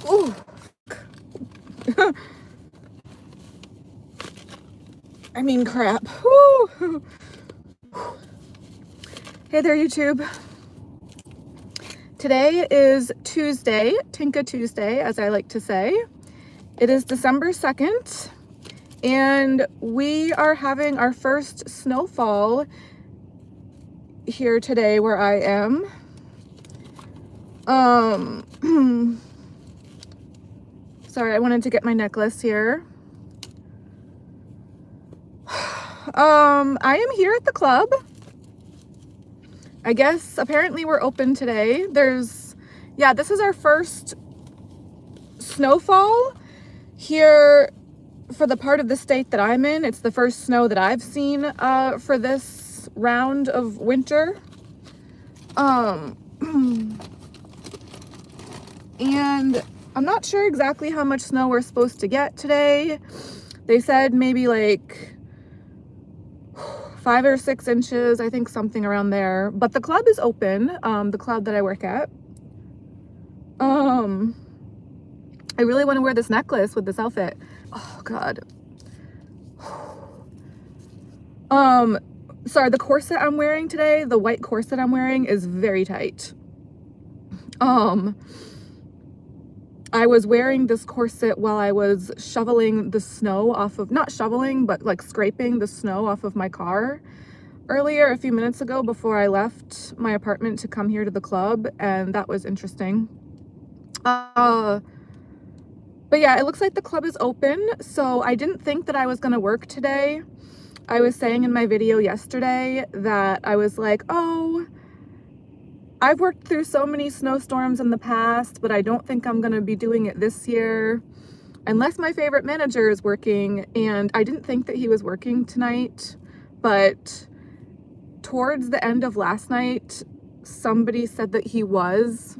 Ooh. I mean, crap. Woo. Hey there, YouTube. Today is Tuesday, Tinka Tuesday, as I like to say. It is December 2nd, and we are having our first snowfall here today where I am. Sorry, I wanted to get my necklace here. I am here at the club. I guess apparently we're open today. This is our first snowfall here for the part of the state that I'm in. It's the first snow that I've seen for this round of winter. And I'm not sure exactly how much snow we're supposed to get today. They said maybe like 5 or 6 inches, I think, something around there. But the club is open, the club that I work at. I really want to wear this necklace with this outfit. Oh God. Sorry, the corset I'm wearing today, the white corset I'm wearing is very tight. I was wearing this corset while I was shoveling the snow off of, not shoveling, but like scraping the snow off of my car earlier, a few minutes ago, before I left my apartment to come here to the club, and that was interesting. But yeah, it looks like the club is open, so I didn't think that I was gonna work today. I was saying in my video yesterday that I was like, oh, I've worked through so many snowstorms in the past, but I don't think I'm gonna be doing it this year unless my favorite manager is working. And I didn't think that he was working tonight, but towards the end of last night, somebody said that he was.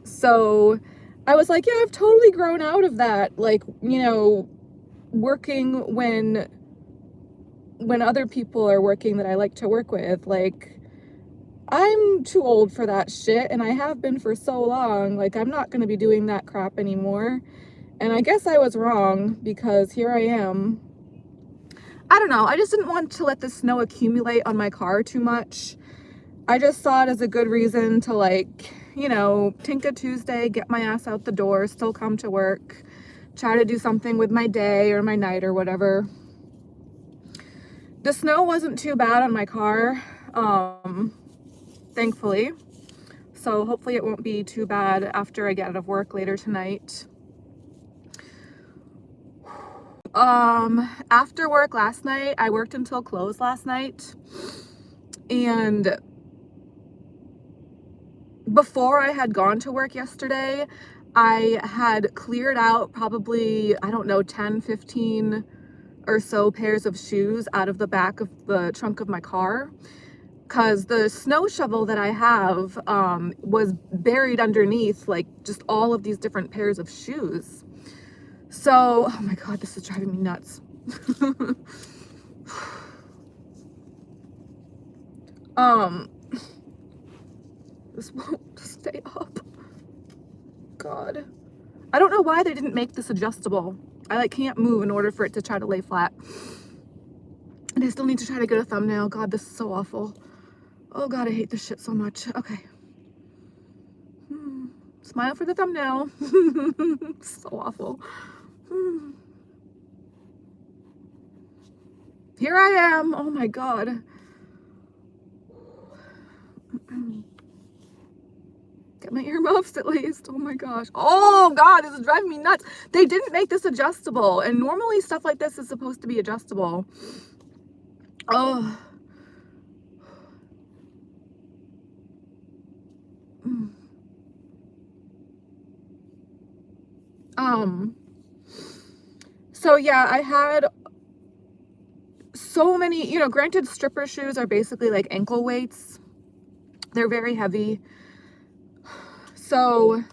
So I was like, yeah, I've totally grown out of that. Like, you know, working when other people are working that I like to work with. Like, I'm too old for that shit, and I have been for so long. Like, I'm not going to be doing that crap anymore. And I guess I was wrong, because here I am. I don't know. I just didn't want to let the snow accumulate on my car too much. I just saw it as a good reason to, like, you know, Tinka Tuesday, get my ass out the door, still come to work, try to do something with my day or my night or whatever. The snow wasn't too bad on my car, thankfully. So hopefully it won't be too bad after I get out of work later tonight. After work last night, I worked until close last night. And before I had gone to work yesterday, I had cleared out probably, I don't know, 10, 15 or so pairs of shoes out of the back of the trunk of my car, because the snow shovel that I have was buried underneath like just all of these different pairs of shoes. So, oh my God, this is driving me nuts. This won't stay up. God. I don't know why they didn't make this adjustable. I like can't move in order for it to try to lay flat. And I still need to try to get a thumbnail. God, this is so awful. Oh God, I hate this shit so much. Okay. Smile for the thumbnail. So awful. Here I am. Oh my God. Get my earmuffs at least. Oh my gosh. Oh God, this is driving me nuts. They didn't make this adjustable, and normally stuff like this is supposed to be adjustable. Oh. So yeah, I had so many, you know, granted, stripper shoes are basically like ankle weights. They're very heavy. So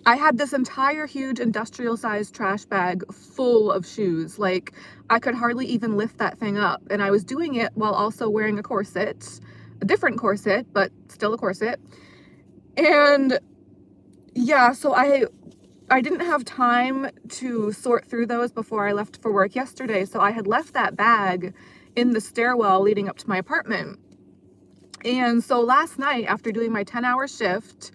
I had this entire huge industrial sized trash bag full of shoes. Like, I could hardly even lift that thing up. And I was doing it while also wearing a corset, a different corset, but still a corset. And yeah, so I didn't have time to sort through those before I left for work yesterday. So I had left that bag in the stairwell leading up to my apartment. And so last night, after doing my 10-hour shift,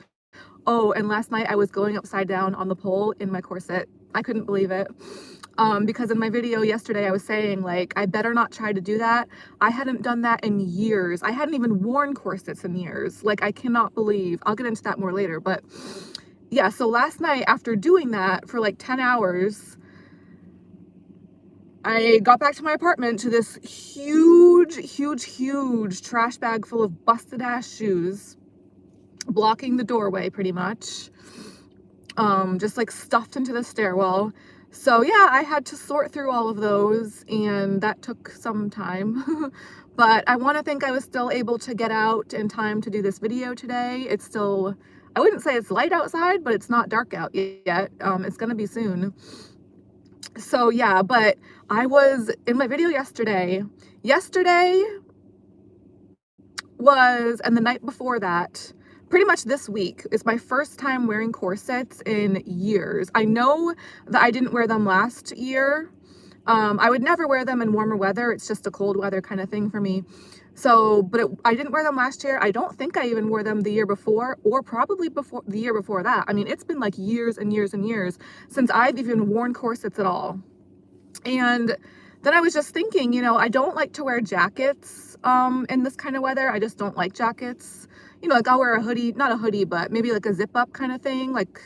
oh, and last night I was going upside down on the pole in my corset. I couldn't believe it. Because in my video yesterday, I was saying, like, I better not try to do that. I hadn't done that in years. I hadn't even worn corsets in years. Like, I cannot believe, I'll get into that more later, but yeah, so last night after doing that for like 10 hours, I got back to my apartment to this huge trash bag full of busted ass shoes, blocking the doorway pretty much, just like stuffed into the stairwell. So yeah, I had to sort through all of those, and that took some time. But I want to think I was still able to get out in time to do this video today. It's still, I wouldn't say it's light outside, but it's not dark out yet. It's gonna be soon. So yeah, but I was in my video yesterday was, and the night before that, pretty much this week, is my first time wearing corsets in years. I know that I didn't wear them last year. I would never wear them in warmer weather. It's just a cold weather kind of thing for me. So, but I didn't wear them last year. I don't think I even wore them the year before, or probably before the year before that. I mean, it's been like years and years and years since I've even worn corsets at all. And then I was just thinking, you know, I don't like to wear jackets in this kind of weather. I just don't like jackets. You know, like I'll wear a hoodie, not a hoodie, but maybe like a zip up kind of thing, like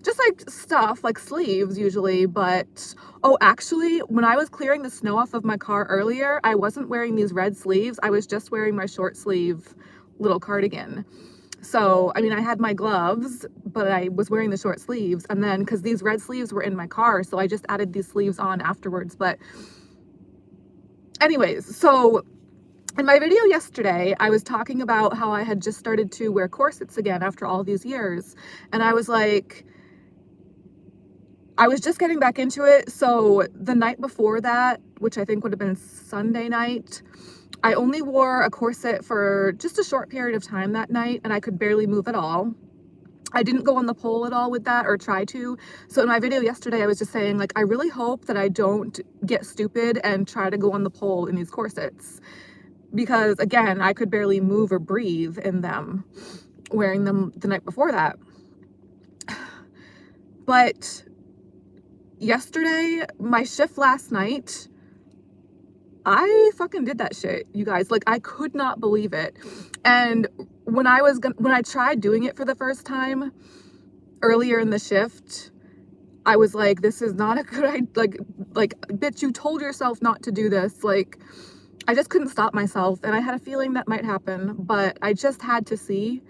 just like stuff, like sleeves usually. But oh, actually, when I was clearing the snow off of my car earlier, I wasn't wearing these red sleeves. I was just wearing my short sleeve little cardigan. So, I mean, I had my gloves, but I was wearing the short sleeves. And then, because these red sleeves were in my car, so I just added these sleeves on afterwards. But anyways, so in my video yesterday, I was talking about how I had just started to wear corsets again after all these years. And I was like, I was just getting back into it. So the night before that, which I think would have been Sunday night, I only wore a corset for just a short period of time that night, and I could barely move at all. I didn't go on the pole at all with that, or try to. So in my video yesterday, I was just saying, like, I really hope that I don't get stupid and try to go on the pole in these corsets. Because again, I could barely move or breathe in them, wearing them the night before that. But yesterday, my shift last night, I fucking did that shit, you guys. Like, I could not believe it. And when I tried doing it for the first time earlier in the shift, I was like, this is not a good idea. Like, bitch, you told yourself not to do this. Like, I just couldn't stop myself, and I had a feeling that might happen, but I just had to see.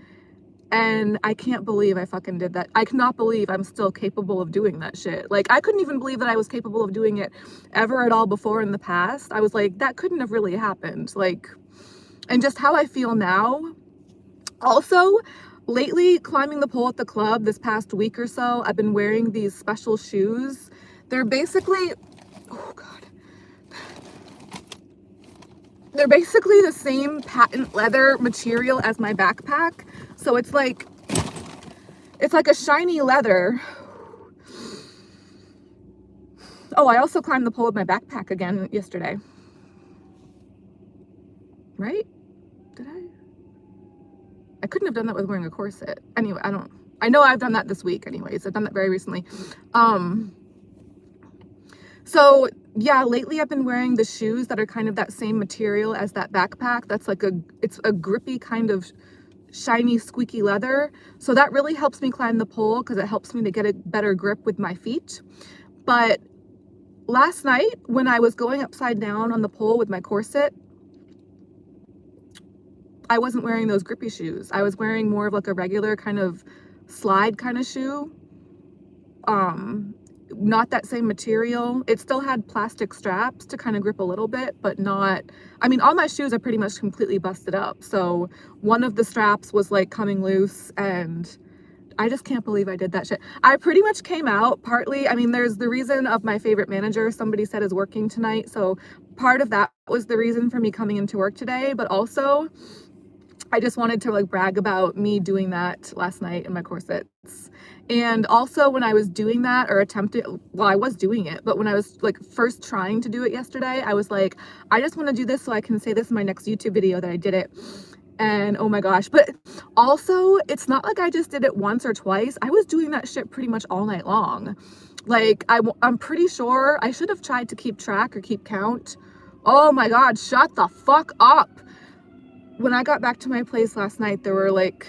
And I can't believe I fucking did that. I cannot believe I'm still capable of doing that shit. Like, I couldn't even believe that I was capable of doing it ever at all before in the past. I was like, that couldn't have really happened. Like, and just how I feel now. Also, lately, climbing the pole at the club this past week or so, I've been wearing these special shoes. They're basically, oh God. They're basically the same patent leather material as my backpack. So it's like a shiny leather. Oh, I also climbed the pole with my backpack again yesterday. Right? Did I? I couldn't have done that with wearing a corset. Anyway, I know I've done that this week anyways. I've done that very recently. So yeah, lately I've been wearing the shoes that are kind of that same material as that backpack. That's like it's a grippy kind of shiny, squeaky leather. So that really helps me climb the pole because it helps me to get a better grip with my feet. But last night when I was going upside down on the pole with my corset, I wasn't wearing those grippy shoes. I was wearing more of like a regular kind of slide kind of shoe. Not that same material. It still had plastic straps to kind of grip a little bit, but not, I mean, all my shoes are pretty much completely busted up. So one of the straps was like coming loose, and I just can't believe I did that shit. I pretty much came out partly, I mean, there's the reason of my favorite manager, somebody said is working tonight. So part of that was the reason for me coming into work today, but also I just wanted to like brag about me doing that last night in my corsets. And also when I was doing that or attempted, well, I was doing it, but when I was like first trying to do it yesterday, I was like, I just want to do this so I can say this in my next YouTube video that I did it. And oh my gosh, but also it's not like I just did it once or twice. I was doing that shit pretty much all night long. Like I'm pretty sure I should have tried to keep track or keep count. Oh my God, shut the fuck up. When I got back to my place last night, there were like,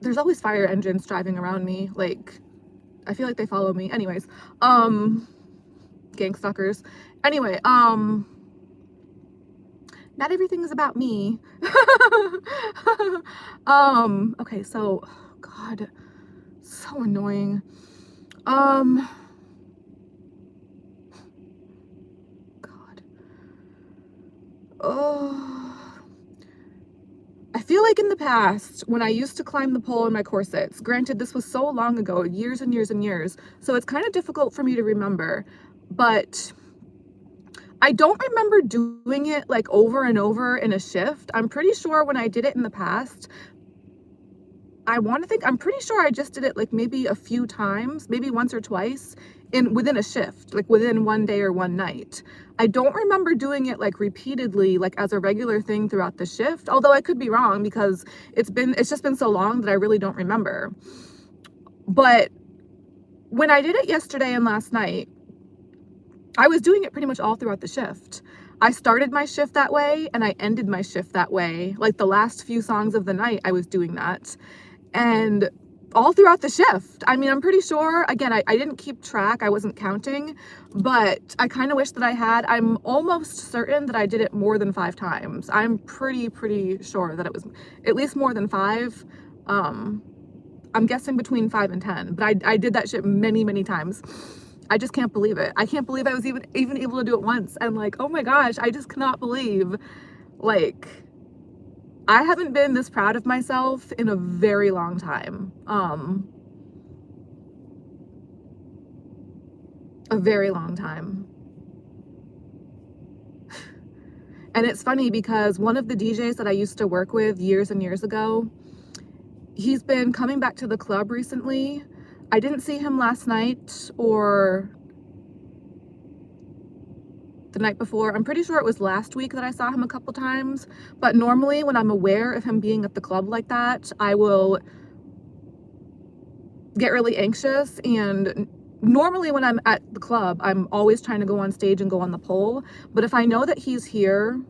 there's always fire engines driving around me. Like, I feel like they follow me. Anyways, gang stalkers. Anyway, not everything is about me. Okay, so, God, so annoying. God. Oh. I feel like in the past, when I used to climb the pole in my corsets, granted this was so long ago, years and years and years, so it's kind of difficult for me to remember, but I don't remember doing it like over and over in a shift. I'm pretty sure when I did it in the past, I'm pretty sure I just did it like maybe a few times, maybe once or twice within a shift, like within one day or one night. I don't remember doing it like repeatedly, like as a regular thing throughout the shift, although I could be wrong because it's just been so long that I really don't remember. But when I did it yesterday and last night, I was doing it pretty much all throughout the shift. I started my shift that way and I ended my shift that way. Like the last few songs of the night, I was doing that. And all throughout the shift. I mean, I'm pretty sure, again, I didn't keep track, I wasn't counting, but I kind of wish that I had. I'm almost certain that I did it more than 5 times. I'm pretty sure that it was at least more than 5. I'm guessing between 5 and 10, but I did that shit many times. I just can't believe it. I can't believe I was even able to do it once. And like, oh my gosh, I just cannot believe, like, I haven't been this proud of myself in a very long time. A very long time. And it's funny because one of the DJs that I used to work with years and years ago, he's been coming back to the club recently. I didn't see him last night or the night before. I'm pretty sure it was last week that I saw him a couple times, but normally when I'm aware of him being at the club like that, I will get really anxious. And normally when I'm at the club, I'm always trying to go on stage and go on the pole, but if I know that he's here,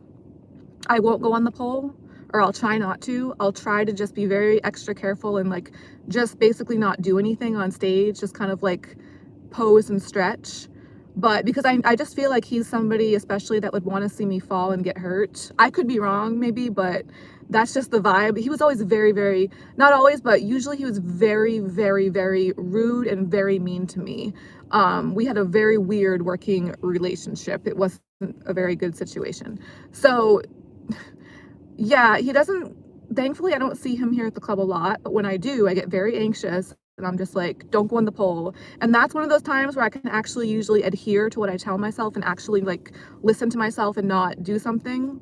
I won't go on the pole, or I'll try not to. I'll try to just be very extra careful and like just basically not do anything on stage, just kind of like pose and stretch. But because I just feel like he's somebody especially that would want to see me fall and get hurt. I could be wrong maybe, but that's just the vibe. He was always very, not always, but usually he was very rude and very mean to me. We had a very weird working relationship. It wasn't a very good situation. So yeah, thankfully I don't see him here at the club a lot, but when I do, I get very anxious. And I'm just like, don't go on the pole. And that's one of those times where I can actually usually adhere to what I tell myself and actually like listen to myself and not do something.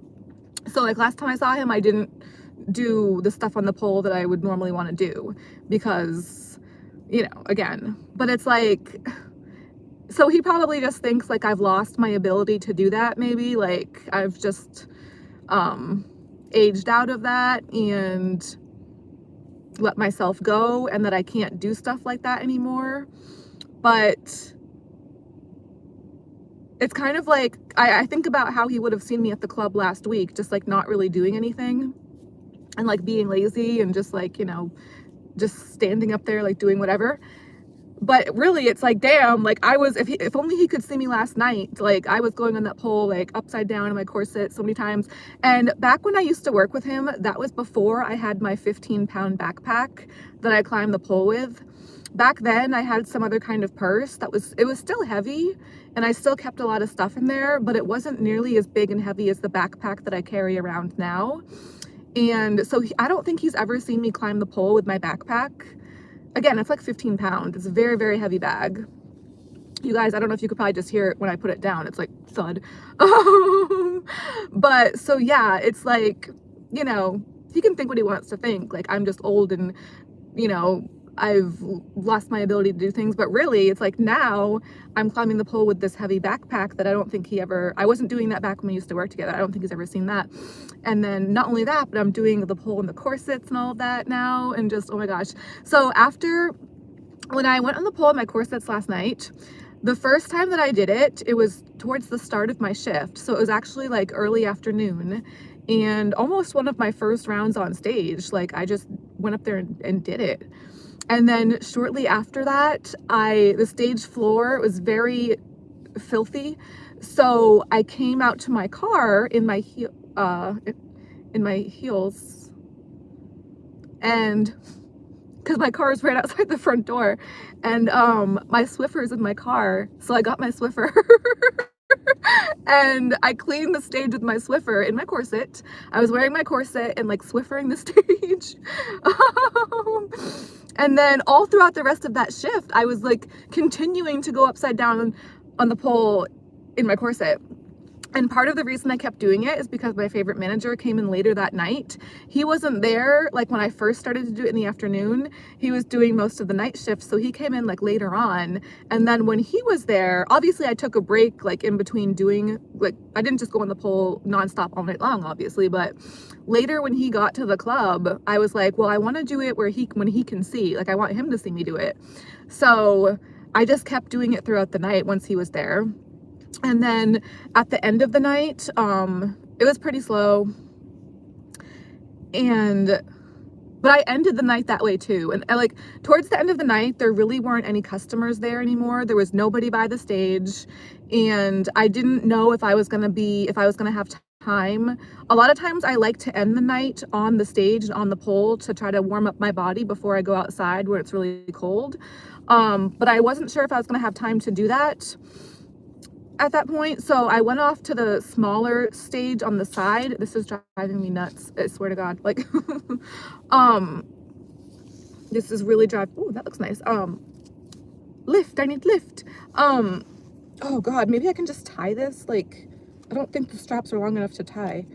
So like last time I saw him, I didn't do the stuff on the pole that I would normally want to do because, you know, again, but it's like, so he probably just thinks like I've lost my ability to do that. Maybe like I've just aged out of that and let myself go and that I can't do stuff like that anymore. But it's kind of like, I think about how he would have seen me at the club last week, just like not really doing anything and like being lazy and just like, you know, just standing up there like doing whatever. But really it's like, damn, like I was, if only he could see me last night, like I was going on that pole like upside down in my corset so many times. And back when I used to work with him, that was before I had my 15-pound backpack that I climbed the pole with. Back then I had some other kind of purse it was still heavy and I still kept a lot of stuff in there, but it wasn't nearly as big and heavy as the backpack that I carry around now. And so I don't think he's ever seen me climb the pole with my backpack. Again, it's like 15 pounds. It's a very heavy bag. You guys, I don't know if you could probably just hear it when I put it down. It's like thud. But so yeah, it's like, you know, he can think what he wants to think. Like, I'm just old and, you know, I've lost my ability to do things. But really, it's like now I'm climbing the pole with this heavy backpack that I don't think I wasn't doing that back when we used to work together. I don't think he's ever seen that. And then not only that, but I'm doing the pole and the corsets and all of that now, and just, oh my gosh. So when I went on the pole and my corsets last night, the first time that I did it, it was towards the start of my shift. So it was actually like early afternoon and almost one of my first rounds on stage. Like, I just went up there and did it. And then shortly after that, the stage floor was very filthy. So I came out to my car in my heels, and because my car is right outside the front door, and my Swiffer's in my car, so I got my Swiffer and I cleaned the stage with my Swiffer in my corset. I was wearing my corset and like Swiffering the stage. And then all throughout the rest of that shift, I was like continuing to go upside down on the pole in my corset. And part of the reason I kept doing it is because my favorite manager came in later that night. He wasn't there like when I first started to do it in the afternoon. He was doing most of the night shifts, so he came in like later on. And then when he was there, obviously I took a break like in between doing, like, I didn't just go on the pole nonstop all night long, obviously, but later when he got to the club, I was like, well, I want to do it when he can see, like, I want him to see me do it. So I just kept doing it throughout the night once he was there. And then at the end of the night, it was pretty slow, but I ended the night that way too. And like towards the end of the night, there really weren't any customers there anymore. There was nobody by the stage, and I didn't know if I was gonna have time. A lot of times I like to end the night on the stage and on the pole to try to warm up my body before I go outside where it's really cold. But I wasn't sure if I was gonna have time to do that at that point, so I went off to the smaller stage on the side. This is driving me nuts, I swear to God. Like, this is really oh, that looks nice. Lift, I need lift. Oh God, maybe I can just tie this. Like, I don't think the straps are long enough to tie.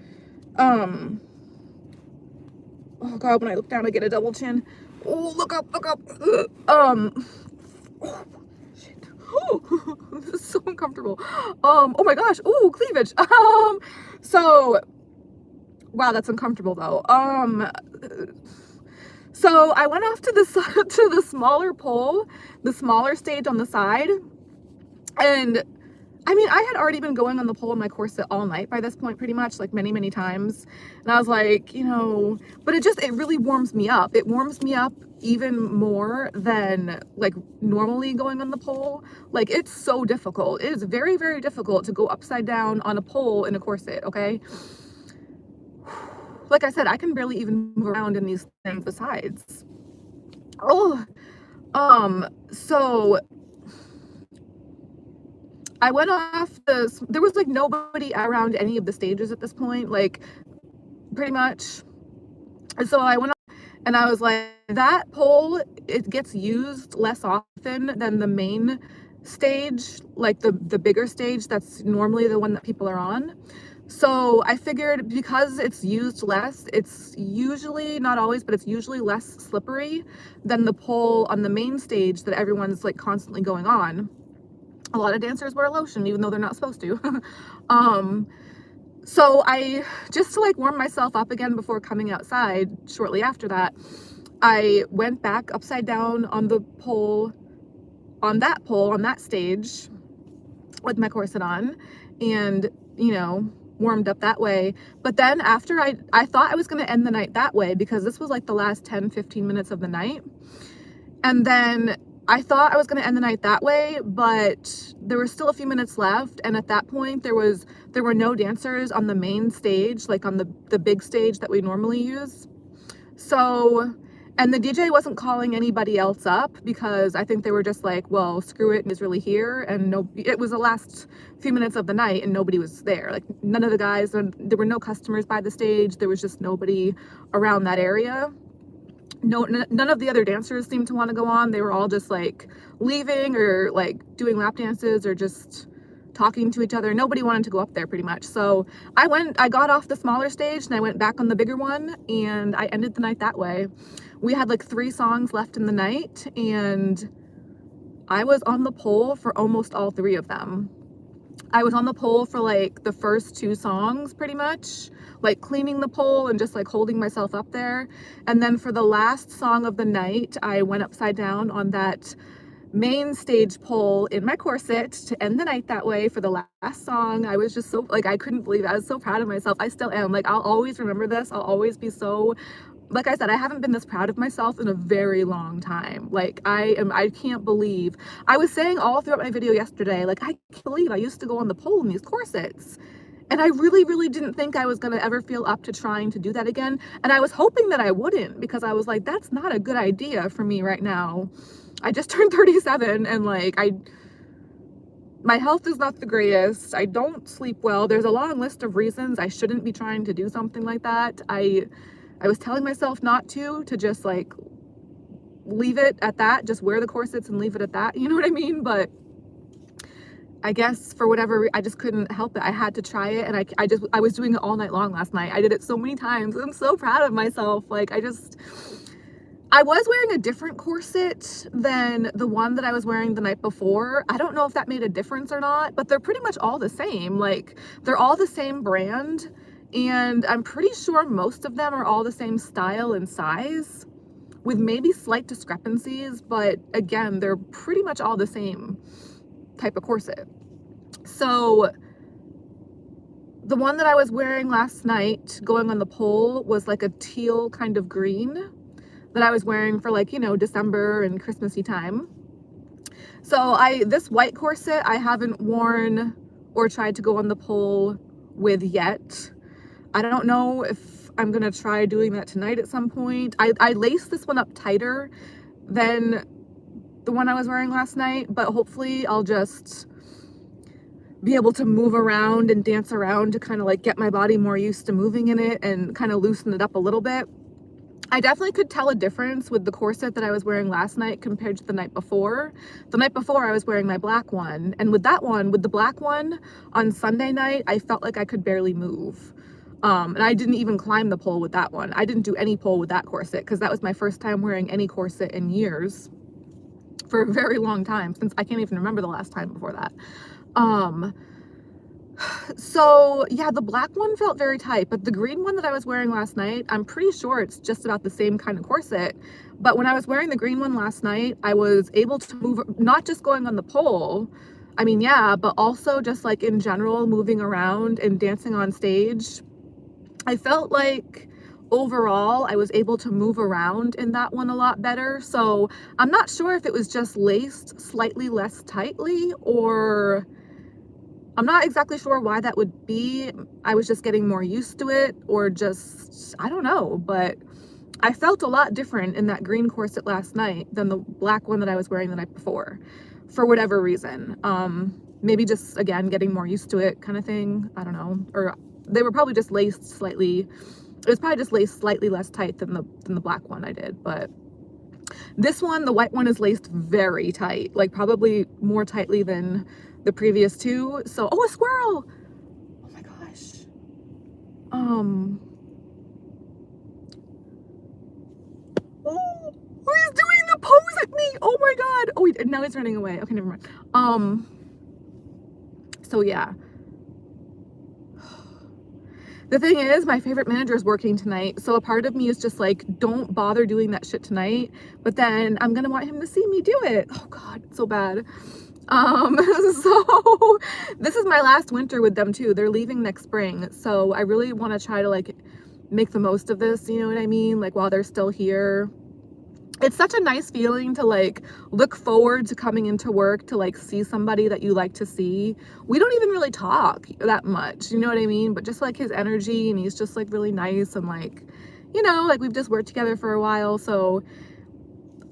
Oh God, when I look down, I get a double chin. Oh, look up, look up. Oh, shit. Oh, this is so uncomfortable. Oh my gosh. Oh, cleavage. So, wow, that's uncomfortable though. So I went off to the smaller pole, the smaller stage on the side, and I mean, I had already been going on the pole in my corset all night by this point, pretty much, like many, many times. And I was like, you know, but it really warms me up. It warms me up even more than like normally going on the pole. Like, it's so difficult. It is very, very difficult to go upside down on a pole in a corset, okay? Like I said, I can barely even move around in these things besides. Oh, so I went off there was like nobody around any of the stages at this point, like pretty much. And so I went off and I was like, that pole, it gets used less often than the main stage, like the bigger stage that's normally the one that people are on. So I figured because it's used less, it's usually, not always, but it's usually less slippery than the pole on the main stage that everyone's like constantly going on. A lot of dancers wear lotion even though they're not supposed to. So I, just to like warm myself up again before coming outside shortly after that, I went back upside down on the pole, on that stage with my corset on, and, you know, warmed up that way. But then after I thought I was going to end the night that way because this was like the last 10-15 minutes of the night. And then I thought I was going to end the night that way, but there were still a few minutes left. And at that point there were no dancers on the main stage, like on the big stage that we normally use. So, and the DJ wasn't calling anybody else up because I think they were just like, well, screw it, is really here. And it was the last few minutes of the night and nobody was there. Like, none of the guys, there were no customers by the stage. There was just nobody around that area. None of the other dancers seemed to want to go on. They were all just like leaving or like doing lap dances or just talking to each other. Nobody wanted to go up there pretty much. So I got off the smaller stage and I went back on the bigger one, and I ended the night that way. We had like 3 songs left in the night, and I was on the pole for almost all 3 of them. I was on the pole for like the first 2 songs pretty much, like cleaning the pole and just like holding myself up there. And then for the last song of the night, I went upside down on that main stage pole in my corset to end the night that way for the last song. I was just so, like, I couldn't believe it. I was so proud of myself. I still am. Like, I'll always remember this. I'll always be so, like I said, I haven't been this proud of myself in a very long time. Like, I can't believe, I was saying all throughout my video yesterday, like, I can't believe I used to go on the pole in these corsets. And I really, really didn't think I was going to ever feel up to trying to do that again. And I was hoping that I wouldn't, because I was like, that's not a good idea for me right now. I just turned 37, and like, my health is not the greatest. I don't sleep well. There's a long list of reasons I shouldn't be trying to do something like that. I was telling myself not to just like leave it at that, just wear the corsets and leave it at that. You know what I mean? But I guess for whatever, I just couldn't help it. I had to try it, and I was doing it all night long last night. I did it so many times. I'm so proud of myself. Like, I was wearing a different corset than the one that I was wearing the night before. I don't know if that made a difference or not, but they're pretty much all the same. Like, they're all the same brand, and I'm pretty sure most of them are all the same style and size, with maybe slight discrepancies, but again, they're pretty much all the same type of corset. So the one that I was wearing last night going on the pole was like a teal kind of green that I was wearing for, like, you know, December and Christmassy time. So this white corset I haven't worn or tried to go on the pole with yet. I don't know if I'm gonna try doing that tonight at some point. I laced this one up tighter than the one I was wearing last night, but hopefully I'll just be able to move around and dance around to kind of like get my body more used to moving in it and kind of loosen it up a little bit. I definitely could tell a difference with the corset that I was wearing last night compared to the night before. The night before I was wearing my black one, and with the black one on Sunday night, I felt like I could barely move. And I didn't even climb the pole with that one. I didn't do any pole with that corset because that was my first time wearing any corset in years, for a very long time, since I can't even remember the last time before that. So yeah, the black one felt very tight, but the green one that I was wearing last night, I'm pretty sure it's just about the same kind of corset. But when I was wearing the green one last night, I was able to move, not just going on the pole, I mean, yeah, but also just like in general, moving around and dancing on stage. I felt like overall I was able to move around in that one a lot better. So I'm not sure if it was just laced slightly less tightly, or I'm not exactly sure why that would be. I was just getting more used to it, or just, I don't know, but I felt a lot different in that green corset last night than the black one that I was wearing the night before, for whatever reason. Maybe just, again, getting more used to it kind of thing. I don't know. Or they were probably just laced slightly. It was probably just laced slightly less tight than the black one I did. But this one, the white one, is laced very tight, like probably more tightly than the previous 2. So, oh, a squirrel! Oh my gosh. Oh, he's doing the pose at me! Oh my god! Oh, now he's running away. Okay, never mind. So yeah. The thing is, my favorite manager is working tonight, so a part of me is just like, don't bother doing that shit tonight, but then I'm gonna want him to see me do it. Oh god, it's so bad. So this is my last winter with them too. They're leaving next spring, so I really want to try to like make the most of this, you know what I mean, like while they're still here. It's such a nice feeling to like look forward to coming into work, to like see somebody that you like to see. We don't even really talk that much, you know what I mean, but just like his energy, and he's just like really nice, and like, you know, like we've just worked together for a while, so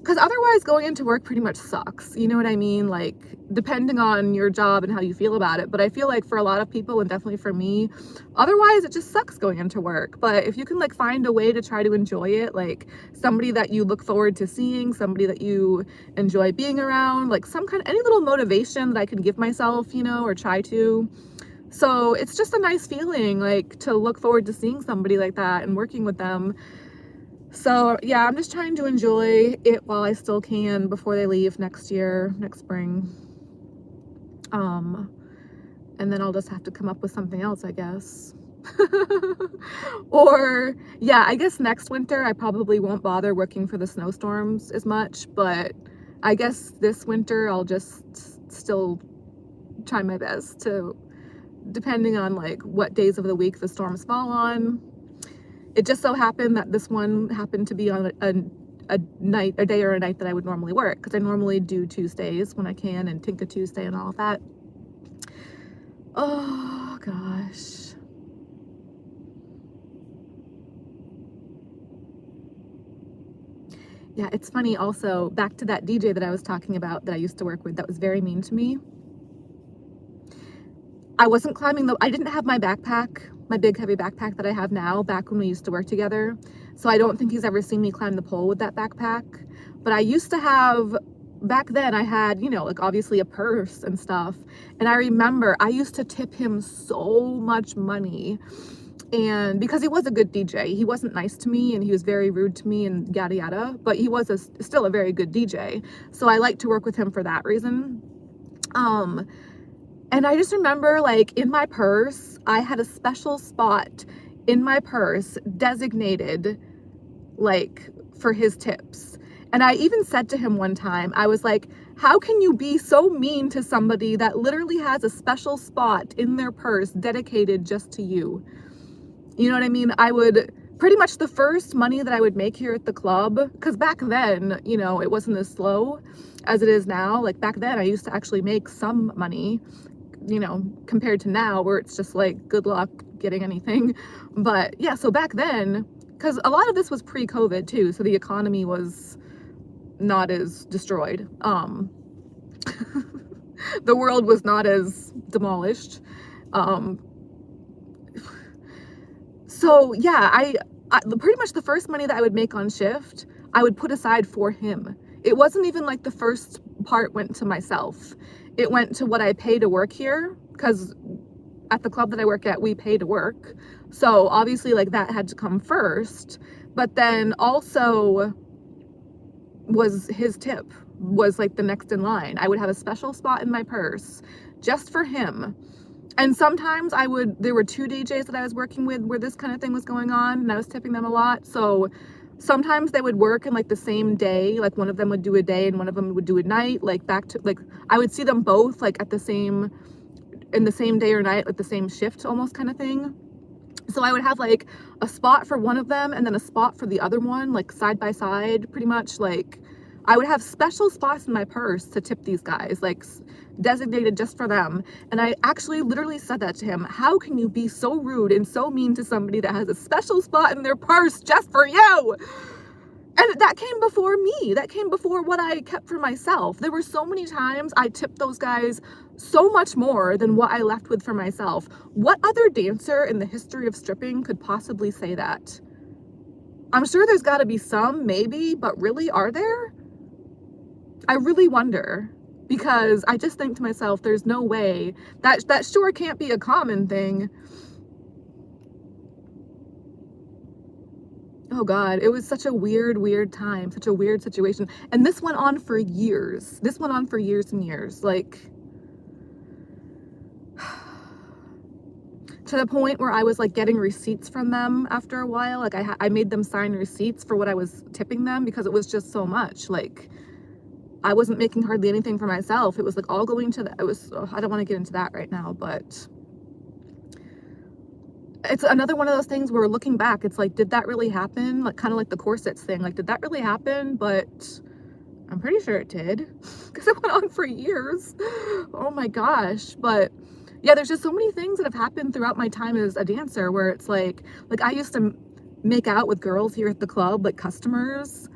because otherwise going into work pretty much sucks. You know what I mean? Like, depending on your job and how you feel about it. But I feel like for a lot of people, and definitely for me, otherwise it just sucks going into work. But if you can like find a way to try to enjoy it, like somebody that you look forward to seeing, somebody that you enjoy being around, like any little motivation that I can give myself, you know, or try to. So it's just a nice feeling, like, to look forward to seeing somebody like that and working with them. So yeah, I'm just trying to enjoy it while I still can before they leave next year, next spring. And then I'll just have to come up with something else, I guess. Or yeah, I guess next winter I probably won't bother working for the snowstorms as much, but I guess this winter I'll just still try my best to, depending on like what days of the week the storms fall on. It just so happened that this one happened to be on a day or a night that I would normally work, because I normally do Tuesdays when I can, and Tinka Tuesday and all of that. Oh gosh. Yeah, it's funny also, back to that DJ that I was talking about that I used to work with that was very mean to me. I wasn't climbing I didn't have my backpack, my big heavy backpack that I have now, back when we used to work together. So I don't think he's ever seen me climb the pole with that backpack. But I used to have, back then I had, you know, like obviously a purse and stuff. And I remember I used to tip him so much money. And because he was a good DJ, he wasn't nice to me and he was very rude to me and yada yada, but he was still a very good DJ. So I like to work with him for that reason. And I just remember, like, in my purse, I had a special spot in my purse designated, like, for his tips. And I even said to him one time, I was like, how can you be so mean to somebody that literally has a special spot in their purse dedicated just to you? You know what I mean? I would, pretty much the first money that I would make here at the club, because back then, you know, it wasn't as slow as it is now. Like, back then I used to actually make some money, you know, compared to now where it's just like, good luck getting anything. But yeah, so back then, because a lot of this was pre-COVID too, so the economy was not as destroyed. The world was not as demolished. So yeah, I pretty much the first money that I would make on shift, I would put aside for him. It wasn't even like the first part went to myself. It went to what I pay to work here, because at the club that I work at, we pay to work. So obviously, like, that had to come first. But then also was his tip was like the next in line. I would have a special spot in my purse just for him. And sometimes there were 2 DJs that I was working with where this kind of thing was going on, and I was tipping them a lot. So sometimes they would work in like the same day, like one of them would do a day and one of them would do a night, like I would see them both like in the same day or night, like the same shift almost kind of thing. So I would have like a spot for one of them and then a spot for the other one, like side by side, pretty much. Like, I would have special spots in my purse to tip these guys, like designated just for them. And I actually literally said that to him. How can you be so rude and so mean to somebody that has a special spot in their purse just for you? And that came before me. That came before what I kept for myself. There were so many times I tipped those guys so much more than what I left with for myself. What other dancer in the history of stripping could possibly say that? I'm sure there's got to be some, maybe, but really, are there? I really wonder, because I just think to myself, there's no way. That sure can't be a common thing. Oh God, it was such a weird time, such a weird situation. And this went on for years. This went on for years and years. Like, to the point where I was like getting receipts from them after a while. Like, I made them sign receipts for what I was tipping them, because it was just so much. Like, I wasn't making hardly anything for myself. It was like all going to I don't want to get into that right now, but it's another one of those things where, looking back, it's like, did that really happen? Like, kind of like the corsets thing. Like, did that really happen? But I'm pretty sure it did, because it went on for years. Oh my gosh. But yeah, there's just so many things that have happened throughout my time as a dancer where it's like I used to make out with girls here at the club, like customers.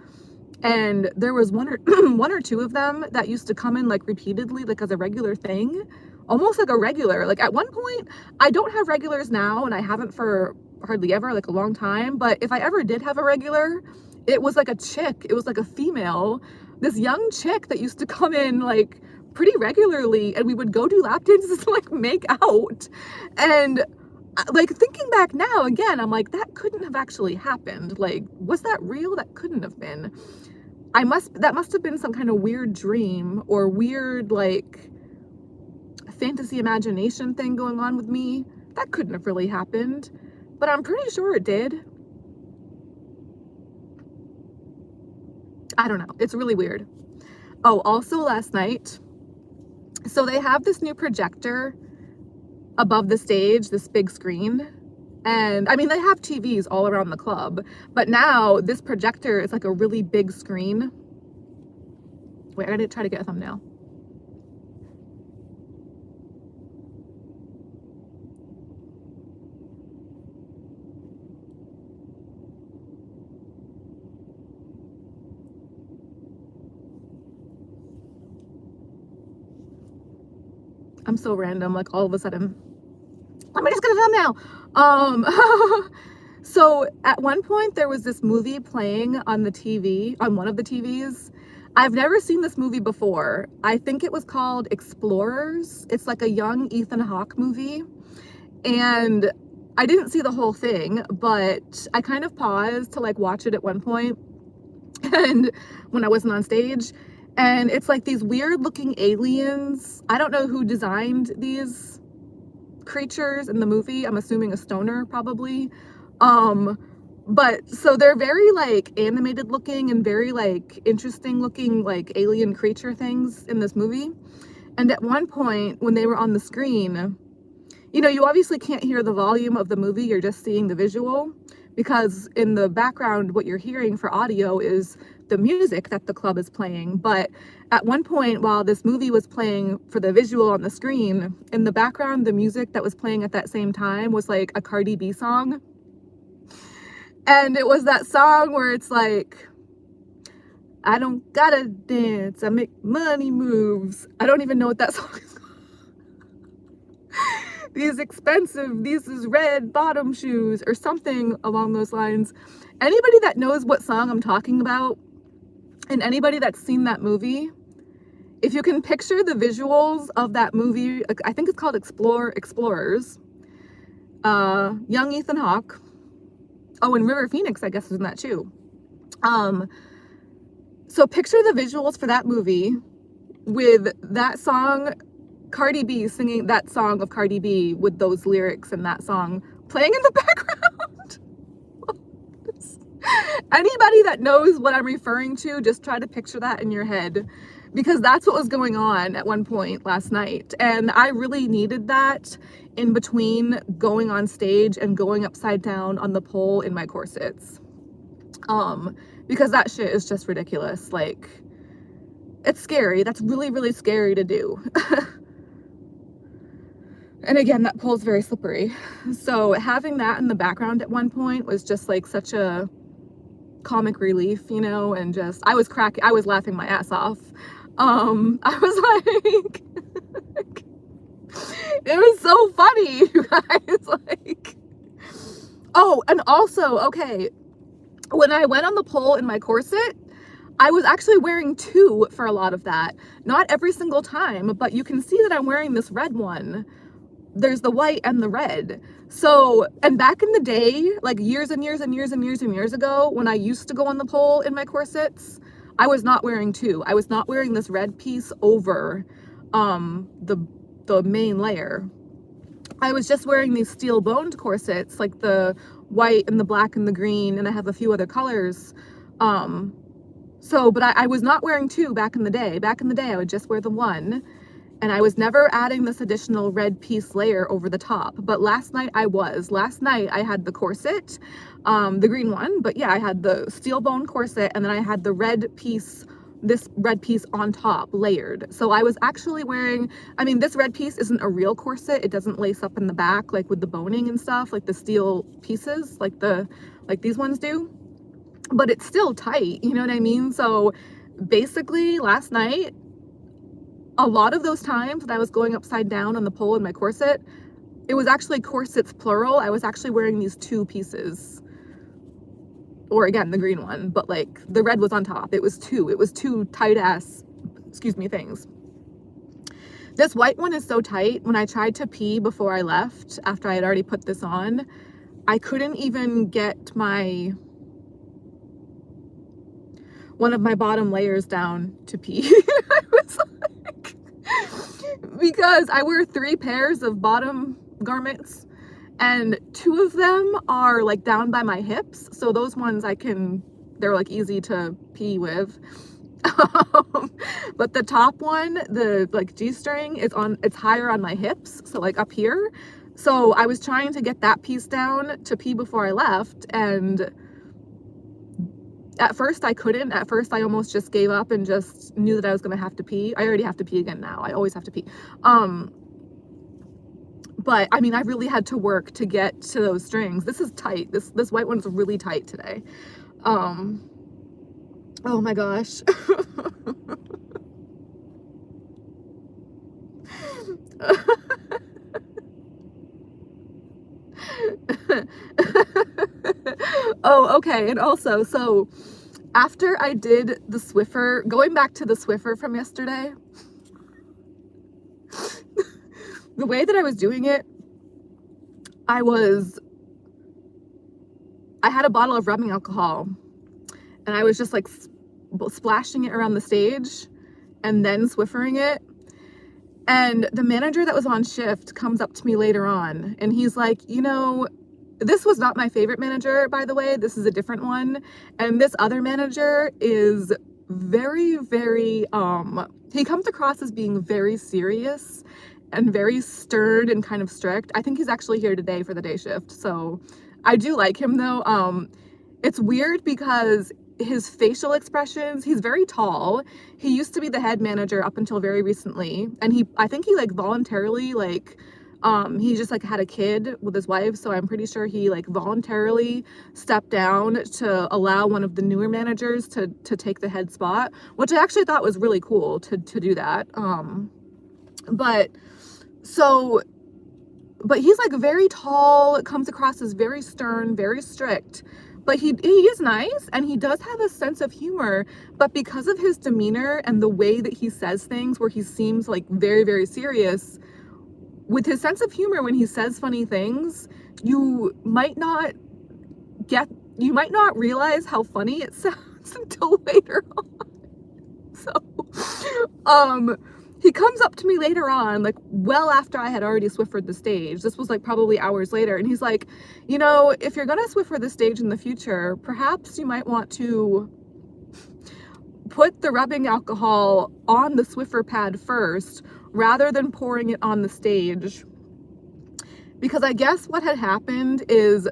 And there was one or one or two of them that used to come in like repeatedly, like as a regular thing, almost like a regular. Like at one point, I don't have regulars now, and I haven't for hardly ever, like a long time. But if I ever did have a regular, it was like a chick. It was like a female, this young chick that used to come in like pretty regularly, and we would go do lap dances to like make out. And like thinking back now again, I'm like, that couldn't have actually happened. Like, was that real? That couldn't have been. That must have been some kind of weird dream or weird like fantasy imagination thing going on with me. That couldn't have really happened, but I'm pretty sure it did. I don't know. It's really weird. Oh, also last night, so they have this new projector above the stage, this big screen. And I mean, they have TVs all around the club, but now this projector is like a really big screen. Wait, I gotta try to get a thumbnail. I'm so random, like all of a sudden. Let me just get a thumbnail. So at one point there was this movie playing on the TV, on one of the TVs. I've never seen this movie before. I think it was called Explorers. It's like a young Ethan Hawke movie. And I didn't see the whole thing, but I kind of paused to like watch it at one point and when I wasn't on stage. And it's like these weird looking aliens. I don't know who designed these creatures in the movie. I'm assuming a stoner probably. But so they're very like animated looking and very like interesting looking like alien creature things in this movie. And at one point when they were on the screen, you know, you obviously can't hear the volume of the movie, you're just seeing the visual, because in the background what you're hearing for audio is the music that the club is playing. But at one point while this movie was playing for the visual on the screen, in the background the music that was playing at that same time was like a Cardi B song. And it was that song where it's like, I don't gotta dance, I make money moves. I don't even know what that song is. These is red bottom shoes or something along those lines. Anybody that knows what song I'm talking about and anybody that's seen that movie, if you can picture the visuals of that movie, I think it's called Explorers, young Ethan Hawke. Oh, and River Phoenix, I guess, is in that too. So picture the visuals for that movie with that song, Cardi B singing that song of Cardi B with those lyrics and that song playing in the background. Anybody that knows what I'm referring to, just try to picture that in your head, because that's what was going on at one point last night. And I really needed that in between going on stage and going upside down on the pole in my corsets. Because that shit is just ridiculous. Like, it's scary. That's really, really scary to do. And again, that pole's very slippery. So having that in the background at one point was just like such a comic relief, you know, and just, I was laughing my ass off. I was like, it was so funny, you guys, like, oh, and also, okay, when I went on the pole in my corset, I was actually wearing two for a lot of that. Not every single time, but you can see that I'm wearing this red one. There's the white and the red. So, and back in the day, like years and years and years and years and years ago, when I used to go on the pole in my corsets, I was not wearing two. I was not wearing this red piece over the main layer. I was just wearing these steel boned corsets, like the white and the black and the green, and I have a few other colors. But I was not wearing two back in the day. Back in the day, I would just wear the one. And I was never adding this additional red piece layer over the top. But last night I was. Last night I had the corset, the green one. But yeah, I had the steel bone corset, and then I had the red piece, this red piece on top, layered. So I was actually wearing, I mean, this red piece isn't a real corset. It doesn't lace up in the back, like with the boning and stuff, like the steel pieces, like these ones do. but it's still tight, you know what I mean? So basically last night, a lot of those times that I was going upside down on the pole in my corset, it was actually corsets plural. I was actually wearing these 2 pieces, or again, the green one, but like the red was on top. It was 2 tight ass, excuse me, things. This white one is so tight. When I tried to pee before I left, after I had already put this on, I couldn't even get one of my bottom layers down to pee. I was like, because I wear 3 pairs of bottom garments, and 2 of them are like down by my hips. So those ones they're like easy to pee with. But the top one, the like G-string, it's higher on my hips, so like up here. So I was trying to get that piece down to pee before I left, and at first I couldn't. At first I almost just gave up and just knew that I was gonna have to pee. I already have to pee again now. I always have to pee. But I mean, I really had to work to get to those strings. This is tight. This white one's really tight today. Oh my gosh. Oh, okay. And also, so after I did the Swiffer, going back to the Swiffer from yesterday, the way that I was doing it, I had a bottle of rubbing alcohol, and I was just like splashing it around the stage and then Swiffering it. And the manager that was on shift comes up to me later on, and he's like, you know, this was not my favorite manager, by the way. This is a different one. And this other manager is very, very, he comes across as being very serious and very stern and kind of strict. I think he's actually here today for the day shift. So I do like him though. It's weird because his facial expressions, he's very tall. He used to be the head manager up until very recently. And I think he like voluntarily, like, he just like had a kid with his wife. So I'm pretty sure he like voluntarily stepped down to allow one of the newer managers to take the head spot, which I actually thought was really cool to do that. But he's like very tall, comes across as very stern, very strict, but he is nice, and he does have a sense of humor. But because of his demeanor and the way that he says things, where he seems like very, very serious, with his sense of humor, when he says funny things, you might not realize how funny it sounds until later on. So, he comes up to me later on, like well after I had already Swiffered the stage. This was like probably hours later. And he's like, you know, if you're gonna Swiffer the stage in the future, perhaps you might want to put the rubbing alcohol on the Swiffer pad first, rather than pouring it on the stage. Because I guess what had happened is,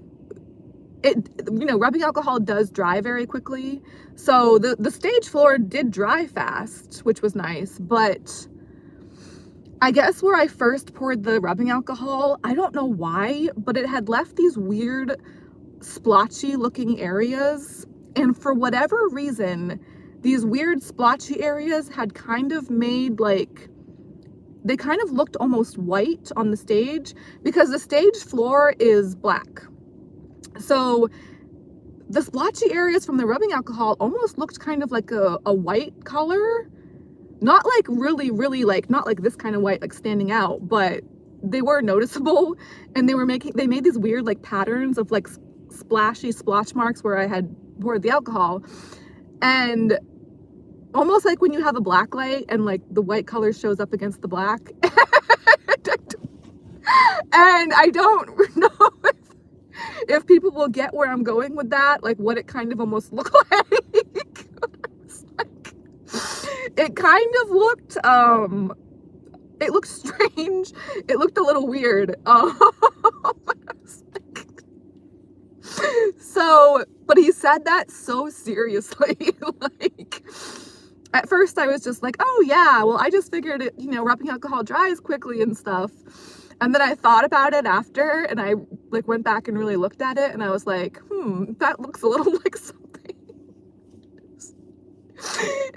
rubbing alcohol does dry very quickly. So the stage floor did dry fast, which was nice, but I guess where I first poured the rubbing alcohol, I don't know why, but it had left these weird splotchy looking areas. And for whatever reason, these weird splotchy areas had kind of made they kind of looked almost white on the stage, because the stage floor is black. So the splotchy areas from the rubbing alcohol almost looked kind of like a white color. Not like really, really like, not like this kind of white, like standing out, but they were noticeable. And they made these weird like patterns of like splashy splotch marks where I had poured the alcohol. And almost like when you have a black light and like the white color shows up against the black. And I don't know if people will get where I'm going with that, like what it kind of almost looked like. It kind of looked, it looked strange. It looked a little weird. So, but he said that so seriously. Like, at first I was just like, oh yeah, well, I just figured it, rubbing alcohol dries quickly and stuff. And then I thought about it after, and I like went back and really looked at it, and I was like, that looks a little like something.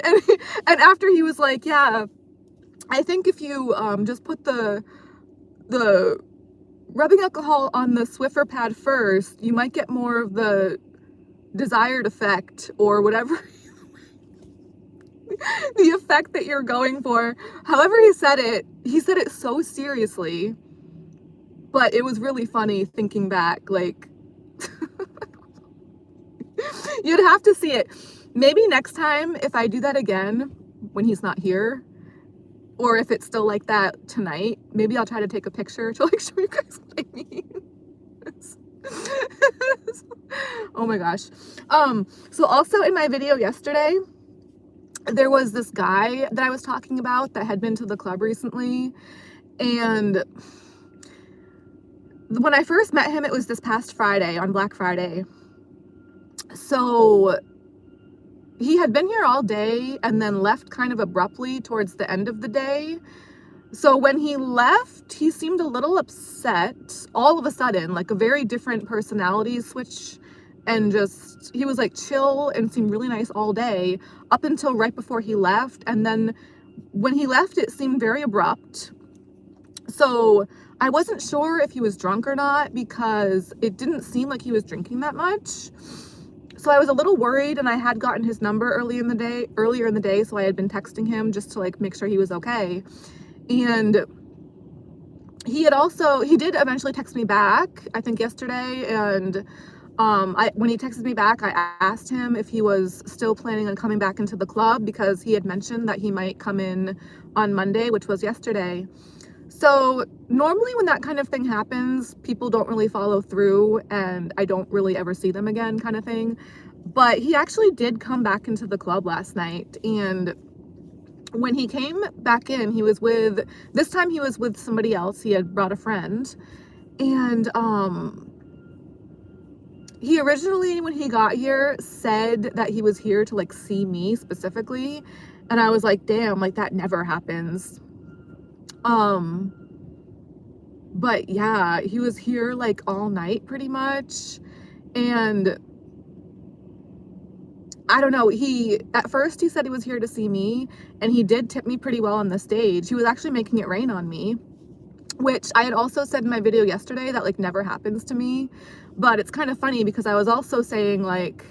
and, and after he was like, yeah, I think if you just put the rubbing alcohol on the Swiffer pad first, you might get more of the desired effect or whatever the effect that you're going for. However he said it so seriously, but it was really funny thinking back, like, you'd have to see it. Maybe next time if I do that again when he's not here, or if it's still like that tonight, maybe I'll try to take a picture to like show you guys what I mean. Oh my gosh. So also in my video yesterday, there was this guy that I was talking about that had been to the club recently, and when I first met him, it was this past Friday, on Black Friday. So he had been here all day and then left kind of abruptly towards the end of the day. So when he left, he seemed a little upset all of a sudden, like a very different personality switch, and just, he was like chill and seemed really nice all day up until right before he left. And then when he left, it seemed very abrupt. So I wasn't sure if he was drunk or not because it didn't seem like he was drinking that much. So I was a little worried, and I had gotten his number earlier in the day, so I had been texting him just to like make sure he was okay. And he did eventually text me back, I think yesterday, and when he texted me back, I asked him if he was still planning on coming back into the club because he had mentioned that he might come in on Monday, which was yesterday. So normally when that kind of thing happens, people don't really follow through and I don't really ever see them again, kind of thing. But he actually did come back into the club last night, and when he came back in, this time he was with somebody else. He had brought a friend, and he originally, when he got here, said that he was here to like see me specifically, and I was like, damn, like that never happens. But yeah, he was here like all night pretty much, and I don't know, at first he said he was here to see me, and he did tip me pretty well on the stage. He was actually making it rain on me, which I had also said in my video yesterday that like never happens to me. But it's kind of funny because I was also saying, like,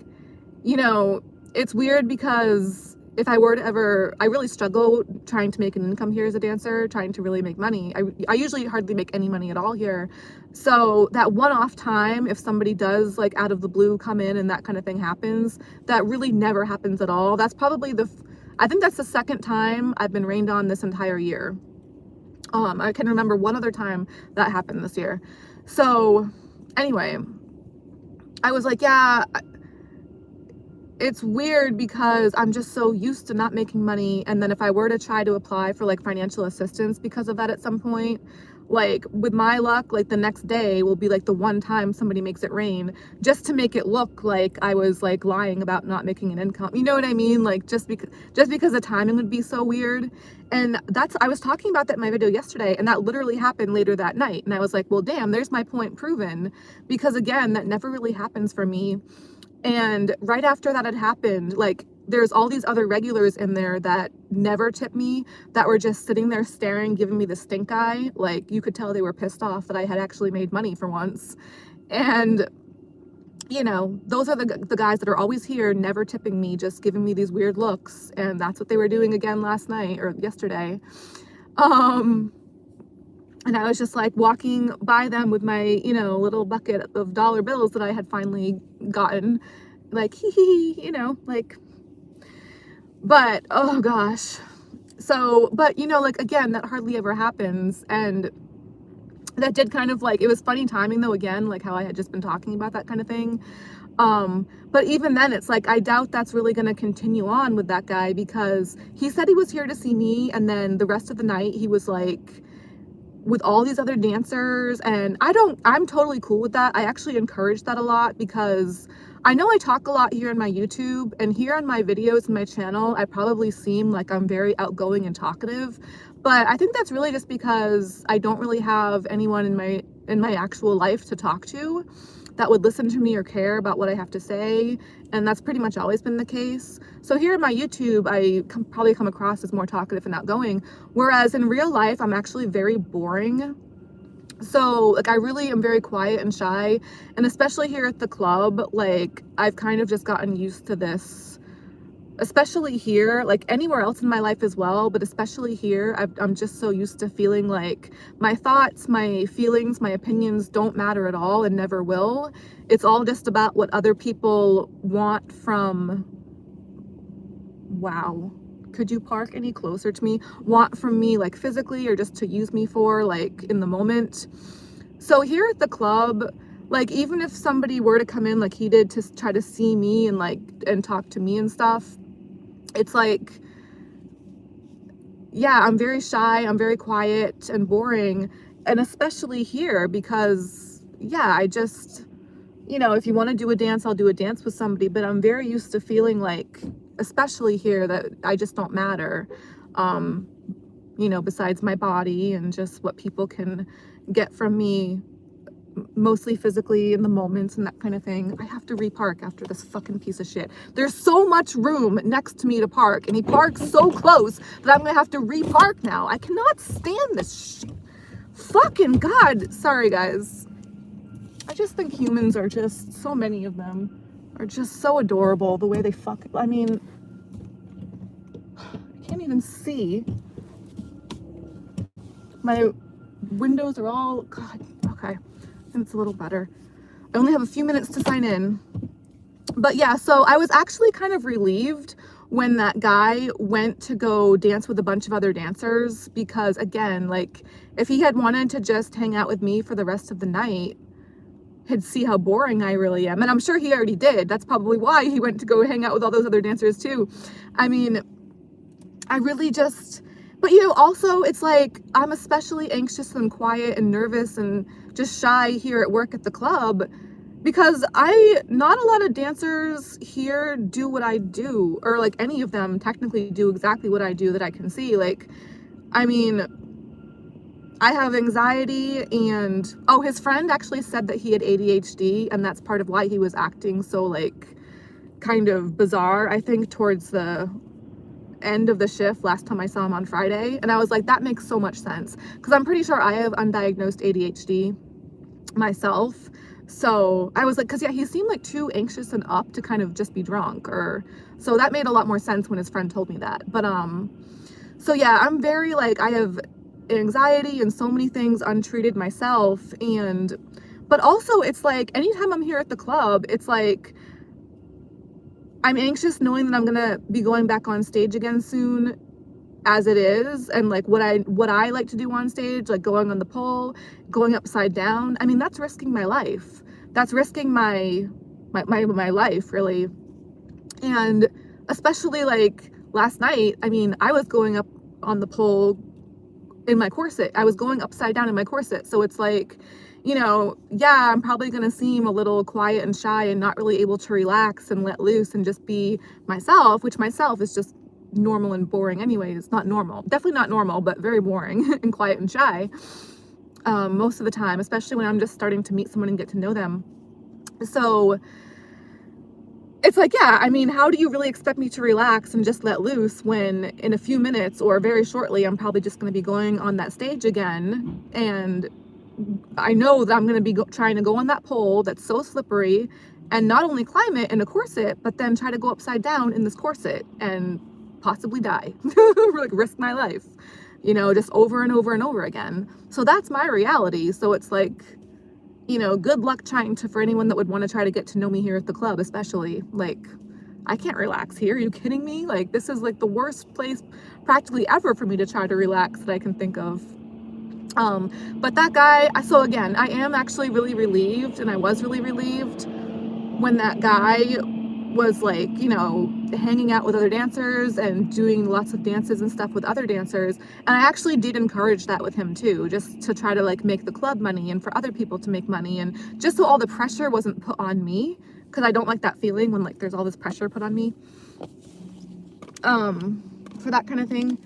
you know, it's weird because if I were to ever, I really struggle trying to make an income here as a dancer, trying to really make money. I usually hardly make any money at all here. So that one-off time, if somebody does like out of the blue come in and that kind of thing happens, that really never happens at all. That's probably I think that's the second time I've been rained on this entire year. I can remember one other time that happened this year. So anyway, I was like, yeah, it's weird because I'm just so used to not making money, and then if I were to try to apply for like financial assistance because of that at some point, like with my luck, like the next day will be like the one time somebody makes it rain, just to make it look like I was like lying about not making an income. You know what I mean? Like just because the timing would be so weird. And I was talking about that in my video yesterday, and that literally happened later that night. And I was like, well, damn, there's my point proven, because again, that never really happens for me. And right after that had happened, like there's all these other regulars in there that never tip me, that were just sitting there staring, giving me the stink eye. Like you could tell they were pissed off that I had actually made money for once. And you know, those are the guys that are always here, never tipping me, just giving me these weird looks. And that's what they were doing again last night or yesterday. And I was just like walking by them with my, you know, little bucket of dollar bills that I had finally gotten, like, hee hee, you know, like, but, oh gosh. So, but, you know, like, again, that hardly ever happens. And that did kind of like, it was funny timing though, again, like how I had just been talking about that kind of thing. But even then, it's like, I doubt that's really going to continue on with that guy, because he said he was here to see me, and then the rest of the night he was like with all these other dancers, and I'm totally cool with that. I actually encourage that a lot, because I know I talk a lot here on my YouTube, and here on my videos and my channel, I probably seem like I'm very outgoing and talkative, but I think that's really just because I don't really have anyone in my actual life to talk to. that would listen to me or care about what I have to say, and that's pretty much always been the case. So here in my YouTube, I probably come across as more talkative and outgoing, whereas in real life, I'm actually very boring. So like I really am very quiet and shy, and especially here at the club, like I've kind of just gotten used to this, especially here, like anywhere else in my life as well, but especially here, I'm just so used to feeling like my thoughts, my feelings, my opinions don't matter at all and never will. It's all just about what other people want from, wow, could you park any closer to me? Want from me, like physically, or just to use me for, like in the moment. So here at the club, like even if somebody were to come in like he did to try to see me and like and talk to me and stuff, it's like, yeah, I'm very shy, I'm very quiet and boring, and especially here because, yeah, I just, you know, if you want to do a dance, I'll do a dance with somebody, but I'm very used to feeling like, especially here, that I just don't matter, you know, besides my body and just what people can get from me, mostly physically in the moments and that kind of thing. I have to repark after this fucking piece of shit. There's so much room next to me to park, and he parks so close that I'm gonna have to repark now. I cannot stand this shit. Fucking God. Sorry, guys. I just think humans are just, so many of them are just so adorable the way they I mean, I can't even see. My windows are all, God, okay. And it's a little better. I only have a few minutes to sign in. But yeah, so I was actually kind of relieved when that guy went to go dance with a bunch of other dancers, because again, like if he had wanted to just hang out with me for the rest of the night, he'd see how boring I really am. And I'm sure he already did. That's probably why he went to go hang out with all those other dancers too. I mean, I really just, but you know, also it's like I'm especially anxious and quiet and nervous and just shy here at work at the club because not a lot of dancers here do what I do, or like any of them technically do exactly what I do that I can see. Like, I mean, I have anxiety, and oh, his friend actually said that he had ADHD, and that's part of why he was acting so like kind of bizarre, I think, towards the end of the shift last time I saw him on Friday. And I was like, that makes so much sense, because I'm pretty sure I have undiagnosed ADHD myself. So I was like, because yeah, he seemed like too anxious and up to kind of just be drunk, or so that made a lot more sense when his friend told me that. But so yeah, I'm very like, I have anxiety and so many things untreated myself, and but also it's like anytime I'm here at the club, it's like I'm anxious knowing that I'm gonna be going back on stage again soon, as it is, and like what I like to do on stage, like going on the pole, going upside down. I mean, that's risking my life. That's risking my life, really. And especially like last night, I mean, I was going up on the pole in my corset. I was going upside down in my corset. So it's like, you know, yeah, I'm probably going to seem a little quiet and shy and not really able to relax and let loose and just be myself, which myself is just normal and boring anyways. Not normal, definitely not normal, but very boring and quiet and shy most of the time, especially when I'm just starting to meet someone and get to know them. So it's like, yeah, I mean, how do you really expect me to relax and just let loose when in a few minutes or very shortly, I'm probably just going to be going on that stage again. And I know that I'm going to be trying to go on that pole that's so slippery and not only climb it in a corset, but then try to go upside down in this corset and possibly die, like risk my life, you know, just over and over and over again. So that's my reality. So it's like, you know, good luck trying to, for anyone that would want to try to get to know me here at the club, especially. Like, I can't relax here. Are you kidding me? Like, this is like the worst place practically ever for me to try to relax that I can think of. But that guy, so again, I am actually really relieved, and I was really relieved when that guy was like, you know, hanging out with other dancers and doing lots of dances and stuff with other dancers. And I actually did encourage that with him too, just to try to like make the club money and for other people to make money, and just so all the pressure wasn't put on me, because I don't like that feeling when like there's all this pressure put on me for that kind of thing.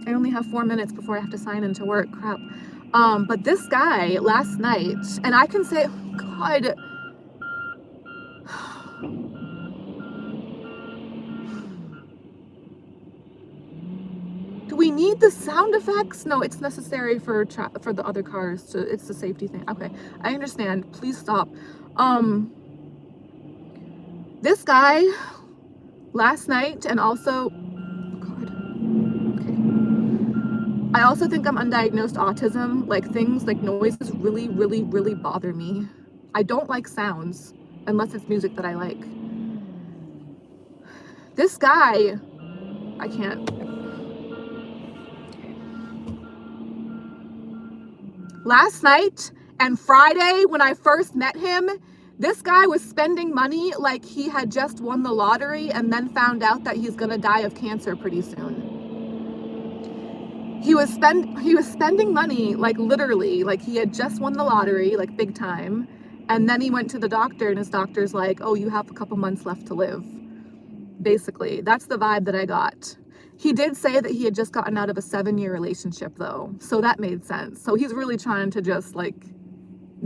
I only only have 4 minutes before I have to sign into work. Crap. But this guy last night, and I can say, God, do we need the sound effects? No, it's necessary for the other cars to, it's the safety thing. Okay, I understand. Please stop. This guy last night, and also, oh God, okay. I also think I'm undiagnosed autism. Like things like noises really, really, really bother me. I don't like sounds unless it's music that I like. This guy, I can't. Last night and Friday, when I first met him, this guy was spending money like he had just won the lottery and then found out that he's gonna die of cancer pretty soon. He was spending money like literally like he had just won the lottery, like big time, and then he went to the doctor and his doctor's like, oh, you have a couple months left to live. Basically, that's the vibe that I got. He did say that he had just gotten out of a 7-year relationship though, so that made sense. So he's really trying to just like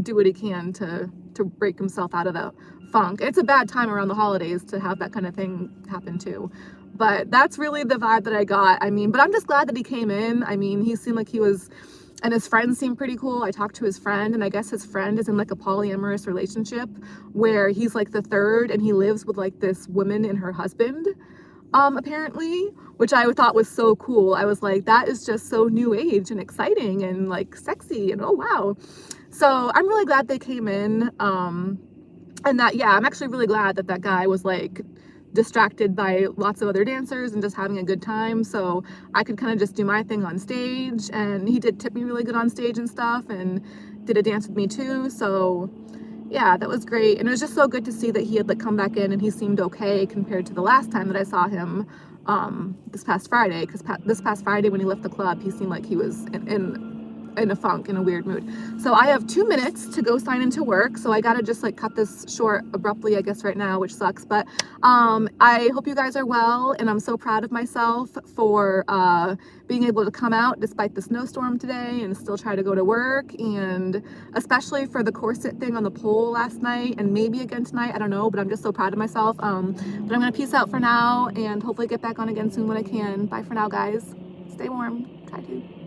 do what he can to break himself out of the funk. It's a bad time around the holidays to have that kind of thing happen too. But that's really the vibe that I got. I mean, but I'm just glad that he came in. I mean, he seemed like he was, and his friends seemed pretty cool. I talked to his friend, and I guess his friend is in like a polyamorous relationship where he's like the third and he lives with like this woman and her husband, apparently, which I thought was so cool. I was like, that is just so new age and exciting and like sexy and oh wow. So I'm really glad they came in, and that, yeah, I'm actually really glad that that guy was like distracted by lots of other dancers and just having a good time, so I could kind of just do my thing on stage. And he did tip me really good on stage and stuff and did a dance with me too, so yeah, that was great. And it was just so good to see that he had like come back in and he seemed okay compared to the last time that I saw him, this past Friday, because this past Friday when he left the club, he seemed like he was in a funk, in a weird mood. So I have 2 minutes to go sign into work, so I gotta just like cut this short abruptly, I guess, right now, which sucks. But I hope you guys are well, and I'm so proud of myself for being able to come out despite the snowstorm today and still try to go to work, and especially for the corset thing on the pole last night and maybe again tonight, I don't know, but I'm just so proud of myself. But I'm gonna peace out for now and hopefully get back on again soon when I can. Bye for now, guys. Stay warm. Try to.